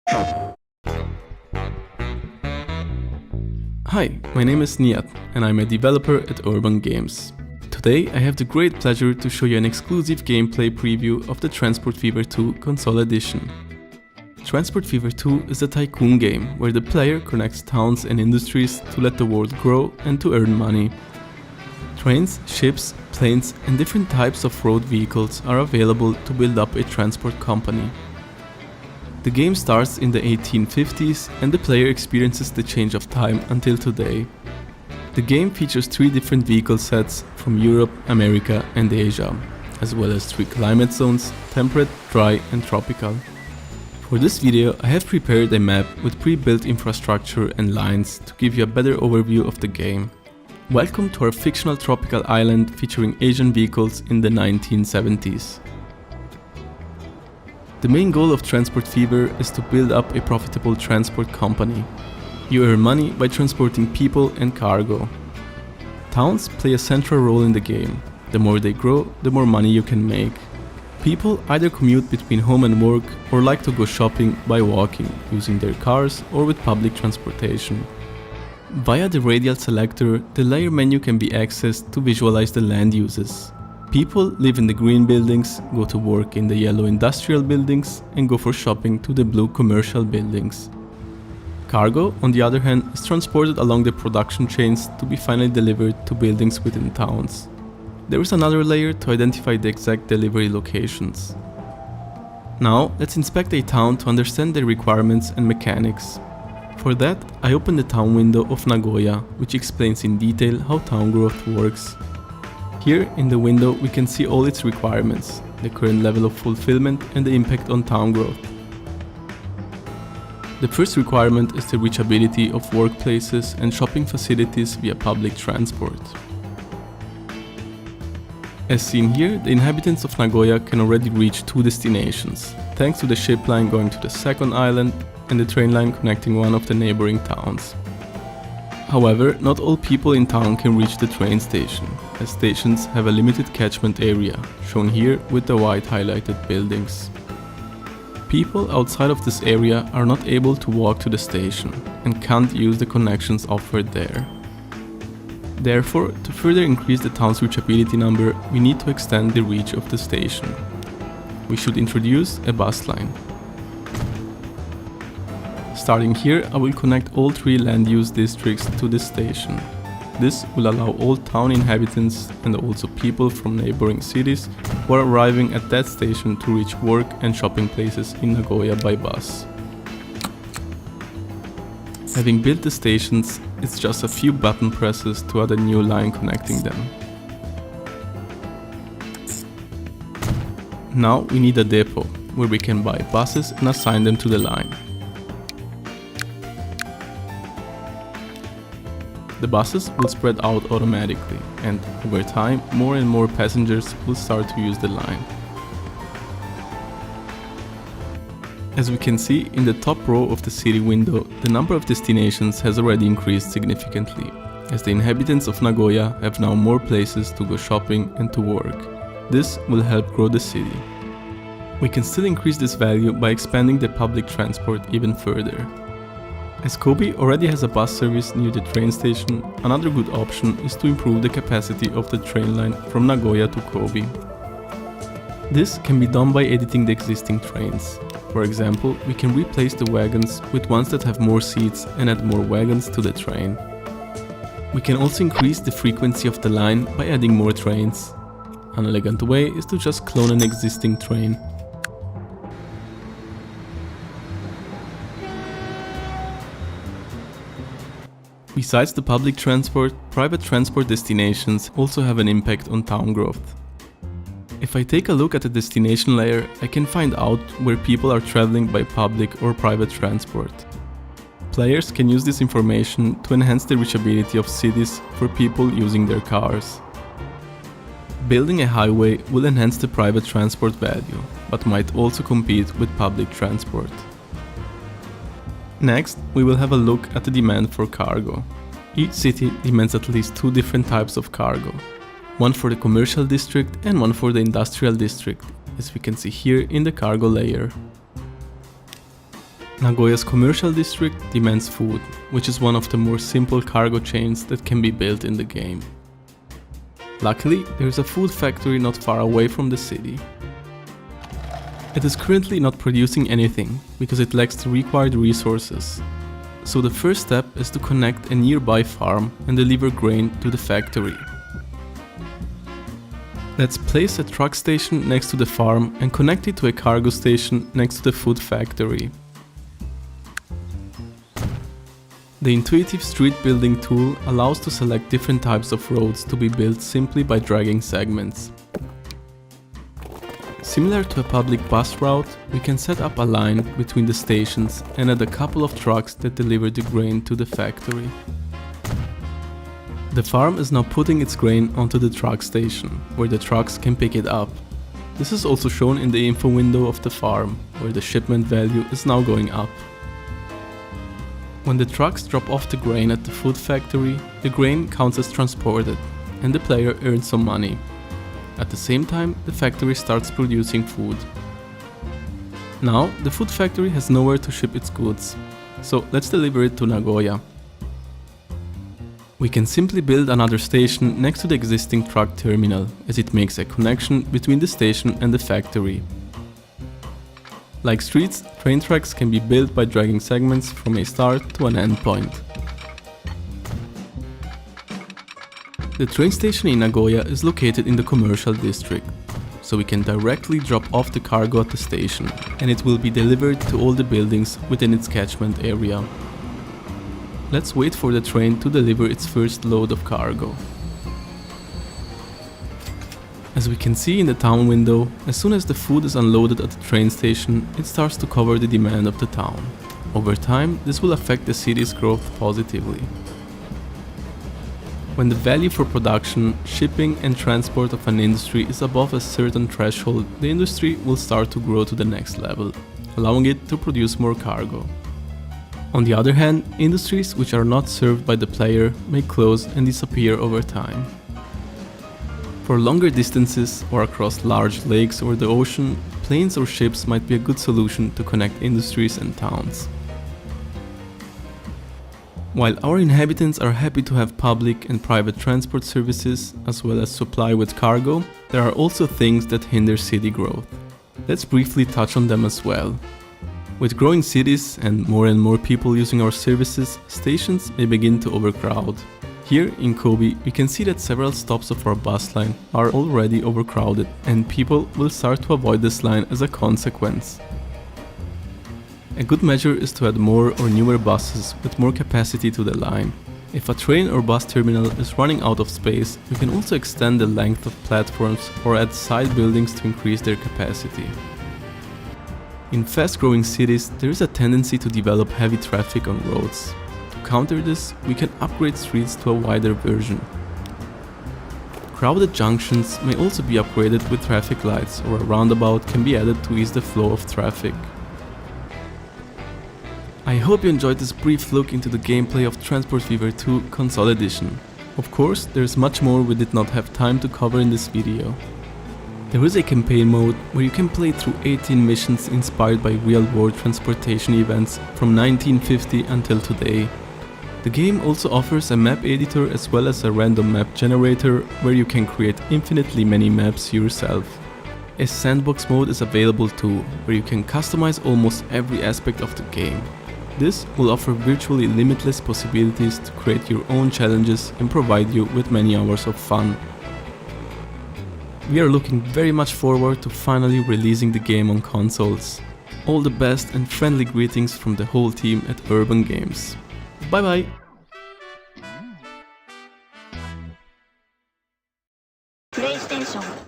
Hi, my name is Nihat and I'm a developer at Urban Games. Today I have the great pleasure to show you an exclusive gameplay preview of the Transport Fever 2 Console Edition. Transport Fever 2 is a tycoon game where the player connects towns and industries to let the world grow and to earn money. Trains, ships, planes and different types of road vehicles are available to build up a transport company. The game starts in the 1850s and the player experiences the change of time until today. The game features 3 different vehicle sets from Europe, America and Asia, as well as 3 climate zones: temperate, dry and tropical. For this video I have prepared a map with pre-built infrastructure and lines to give you a better overview of the game. Welcome to our fictional tropical island featuring Asian vehicles in the 1970s. The main goal of Transport Fever is to build up a profitable transport company. You earn money by transporting people and cargo. Towns play a central role in the game. The more they grow, the more money you can make. People either commute between home and work or like to go shopping by walking, using their cars or with public transportation. Via the radial selector, the layer menu can be accessed to visualize the land uses. People live in the green buildings, go to work in the yellow industrial buildings, and go for shopping to the blue commercial buildings. Cargo, on the other hand, is transported along the production chains to be finally delivered to buildings within towns. There is another layer to identify the exact delivery locations. Now, let's inspect a town to understand the requirements and mechanics. For that, I open the town window of Nagoya, which explains in detail how town growth works. Here in the window we can see all its requirements, the current level of fulfillment and the impact on town growth. The first requirement is the reachability of workplaces and shopping facilities via public transport. As seen here, the inhabitants of Nagoya can already reach 2 destinations, thanks to the ship line going to the second island and the train line connecting one of the neighboring towns. However, not all people in town can reach the train station, as stations have a limited catchment area, shown here with the white highlighted buildings. People outside of this area are not able to walk to the station and can't use the connections offered there. Therefore, to further increase the town's reachability number, we need to extend the reach of the station. We should introduce a bus line. Starting here, I will connect all 3 land use districts to this station. This will allow all town inhabitants and also people from neighboring cities who are arriving at that station to reach work and shopping places in Nagoya by bus. Having built the stations, it's just a few button presses to add a new line connecting them. Now we need a depot, where we can buy buses and assign them to the line. The buses will spread out automatically, and over time, more and more passengers will start to use the line. As we can see in the top row of the city window, the number of destinations has already increased significantly, as the inhabitants of Nagoya have now more places to go shopping and to work. This will help grow the city. We can still increase this value by expanding the public transport even further. As Kobe already has a bus service near the train station, another good option is to improve the capacity of the train line from Nagoya to Kobe. This can be done by editing the existing trains. For example, we can replace the wagons with ones that have more seats and add more wagons to the train. We can also increase the frequency of the line by adding more trains. An elegant way is to just clone an existing train. Besides the public transport, private transport destinations also have an impact on town growth. If I take a look at the destination layer, I can find out where people are traveling by public or private transport. Players can use this information to enhance the reachability of cities for people using their cars. Building a highway will enhance the private transport value, but might also compete with public transport. Next, we will have a look at the demand for cargo. Each city demands at least 2 different types of cargo. One for the commercial district and one for the industrial district, as we can see here in the cargo layer. Nagoya's commercial district demands food, which is one of the more simple cargo chains that can be built in the game. Luckily, there is a food factory not far away from the city. It is currently not producing anything, because it lacks the required resources. So the first step is to connect a nearby farm and deliver grain to the factory. Let's place a truck station next to the farm and connect it to a cargo station next to the food factory. The intuitive street building tool allows to select different types of roads to be built simply by dragging segments. Similar to a public bus route, we can set up a line between the stations and add a couple of trucks that deliver the grain to the factory. The farm is now putting its grain onto the truck station, where the trucks can pick it up. This is also shown in the info window of the farm, where the shipment value is now going up. When the trucks drop off the grain at the food factory, the grain counts as transported, and the player earns some money. At the same time, the factory starts producing food. Now, the food factory has nowhere to ship its goods, so let's deliver it to Nagoya. We can simply build another station next to the existing truck terminal, as it makes a connection between the station and the factory. Like streets, train tracks can be built by dragging segments from a start to an end point. The train station in Nagoya is located in the commercial district, so we can directly drop off the cargo at the station, and it will be delivered to all the buildings within its catchment area. Let's wait for the train to deliver its first load of cargo. As we can see in the town window, as soon as the food is unloaded at the train station, it starts to cover the demand of the town. Over time, this will affect the city's growth positively. When the value for production, shipping and transport of an industry is above a certain threshold, the industry will start to grow to the next level, allowing it to produce more cargo. On the other hand, industries which are not served by the player may close and disappear over time. For longer distances or across large lakes or the ocean, planes or ships might be a good solution to connect industries and towns. While our inhabitants are happy to have public and private transport services as well as supply with cargo, there are also things that hinder city growth. Let's briefly touch on them as well. With growing cities and more people using our services, stations may begin to overcrowd. Here in Kobe, we can see that several stops of our bus line are already overcrowded, and people will start to avoid this line as a consequence. A good measure is to add more or newer buses with more capacity to the line. If a train or bus terminal is running out of space, we can also extend the length of platforms or add side buildings to increase their capacity. In fast-growing cities, there is a tendency to develop heavy traffic on roads. To counter this, we can upgrade streets to a wider version. Crowded junctions may also be upgraded with traffic lights, or a roundabout can be added to ease the flow of traffic. I hope you enjoyed this brief look into the gameplay of Transport Fever 2 Console Edition. Of course, there is much more we did not have time to cover in this video. There is a campaign mode where you can play through 18 missions inspired by real-world transportation events from 1950 until today. The game also offers a map editor as well as a random map generator where you can create infinitely many maps yourself. A sandbox mode is available too, where you can customize almost every aspect of the game. This will offer virtually limitless possibilities to create your own challenges and provide you with many hours of fun. We are looking very much forward to finally releasing the game on consoles. All the best and friendly greetings from the whole team at Urban Games. Bye bye! PlayStation